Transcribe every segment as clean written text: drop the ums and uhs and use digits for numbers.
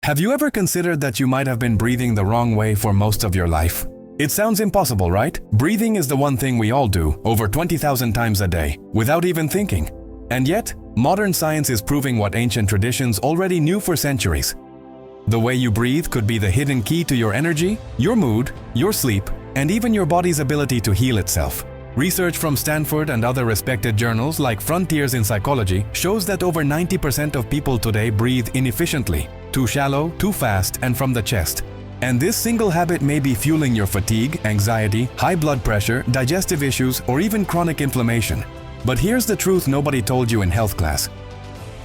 Have you ever considered that you might have been breathing the wrong way for most of your life? It sounds impossible, right? Breathing is the one thing we all do over 20,000 times a day, without even thinking. And yet, modern science is proving what ancient traditions already knew for centuries. The way you breathe could be the hidden key to your energy, your mood, your sleep, and even your body's ability to heal itself. Research from Stanford and other respected journals like Frontiers in Psychology shows that over 90% of people today breathe inefficiently, too shallow, too fast, and from the chest. And this single habit may be fueling your fatigue, anxiety, high blood pressure, digestive issues, or even chronic inflammation. But here's the truth nobody told you in health class.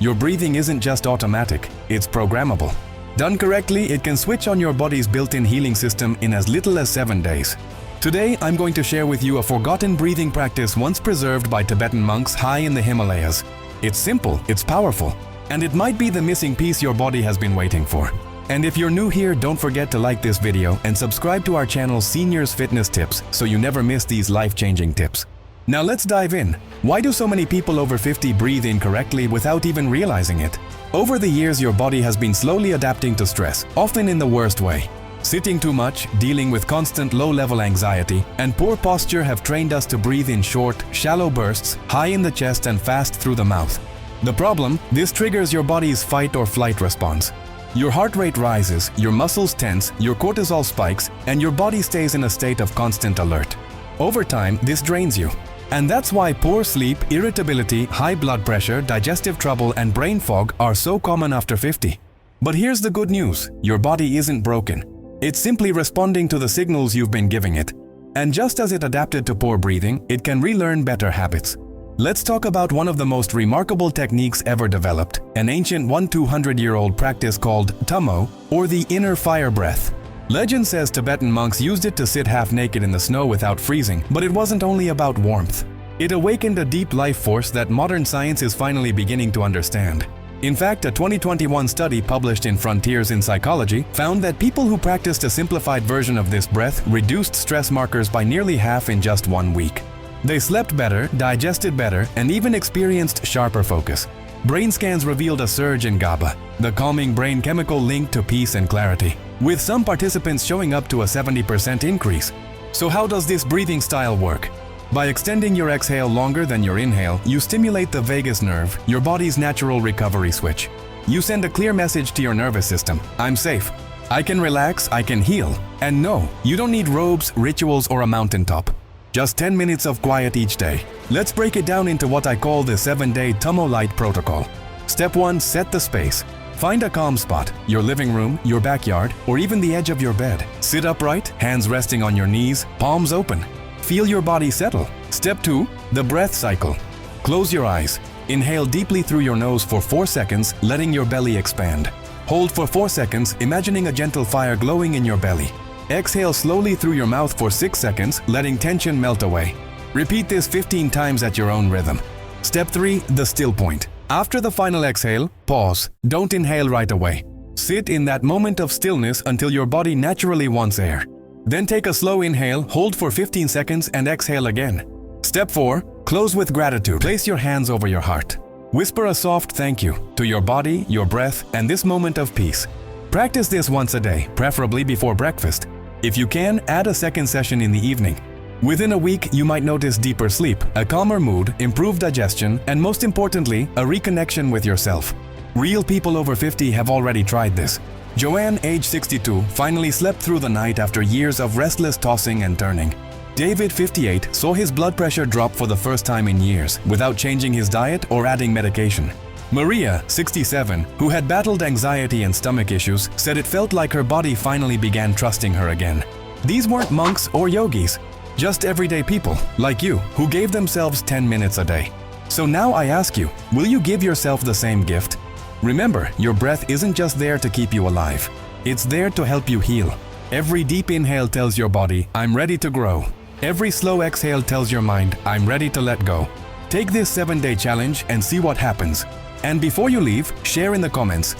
Your breathing isn't just automatic, it's programmable. Done correctly, it can switch on your body's built-in healing system in as little as 7 days. Today, I'm going to share with you a forgotten breathing practice once preserved by Tibetan monks high in the Himalayas. It's simple, it's powerful, and it might be the missing piece your body has been waiting for. And if you're new here, don't forget to like this video and subscribe to our channel Seniors Fitness Tips so you never miss these life-changing tips. Now let's dive in. Why do so many people over 50 breathe incorrectly without even realizing it? Over the years, your body has been slowly adapting to stress, often in the worst way. Sitting too much, dealing with constant low-level anxiety, and poor posture have trained us to breathe in short, shallow bursts, high in the chest and fast through the mouth. The problem? This triggers your body's fight or flight response. Your heart rate rises, your muscles tense, your cortisol spikes, and your body stays in a state of constant alert. Over time, this drains you. And that's why poor sleep, irritability, high blood pressure, digestive trouble, and brain fog are so common after 50. But here's the good news. Your body isn't broken. It's simply responding to the signals you've been giving it. And just as it adapted to poor breathing, it can relearn better habits. Let's talk about one of the most remarkable techniques ever developed, an ancient 1,200-year-old practice called Tummo, or the inner fire breath. Legend says Tibetan monks used it to sit half-naked in the snow without freezing, but it wasn't only about warmth. It awakened a deep life force that modern science is finally beginning to understand. In fact, a 2021 study published in Frontiers in Psychology found that people who practiced a simplified version of this breath reduced stress markers by nearly half in just 1 week. They slept better, digested better, and even experienced sharper focus. Brain scans revealed a surge in GABA, the calming brain chemical linked to peace and clarity, with some participants showing up to a 70% increase. So how does this breathing style work? By extending your exhale longer than your inhale, you stimulate the vagus nerve, your body's natural recovery switch. You send a clear message to your nervous system: I'm safe. I can relax, I can heal. And no, you don't need robes, rituals, or a mountaintop. Just 10 minutes of quiet each day. Let's break it down into what I call the 7-day Tummo Light protocol. Step 1, set the space. Find a calm spot, your living room, your backyard, or even the edge of your bed. Sit upright, hands resting on your knees, palms open. Feel your body settle. Step 2, the breath cycle. Close your eyes. Inhale deeply through your nose for 4 seconds, letting your belly expand. Hold for 4 seconds, imagining a gentle fire glowing in your belly. Exhale slowly through your mouth for 6 seconds, letting tension melt away. Repeat this 15 times at your own rhythm. Step 3, the still point. After the final exhale, pause. Don't inhale right away. Sit in that moment of stillness until your body naturally wants air. Then take a slow inhale, hold for 15 seconds, and exhale again. Step 4, close with gratitude. Place your hands over your heart. Whisper a soft thank you to your body, your breath, and this moment of peace. Practice this once a day, preferably before breakfast. If you can, add a second session in the evening. Within a week, you might notice deeper sleep, a calmer mood, improved digestion, and most importantly, a reconnection with yourself. Real people over 50 have already tried this. Joanne, age 62, finally slept through the night after years of restless tossing and turning. David, 58, saw his blood pressure drop for the first time in years without changing his diet or adding medication. Maria, 67, who had battled anxiety and stomach issues, said it felt like her body finally began trusting her again. These weren't monks or yogis, just everyday people like you who gave themselves 10 minutes a day. So now I ask you, will you give yourself the same gift? Remember, your breath isn't just there to keep you alive. It's there to help you heal. Every deep inhale tells your body, I'm ready to grow. Every slow exhale tells your mind, I'm ready to let go. Take this 7-day challenge and see what happens. And before you leave, share in the comments.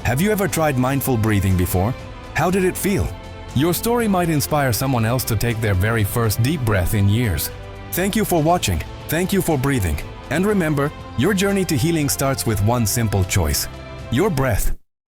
Have you ever tried mindful breathing before? How did it feel? Your story might inspire someone else to take their very first deep breath in years. Thank you for watching. Thank you for breathing. And remember, your journey to healing starts with one simple choice: your breath.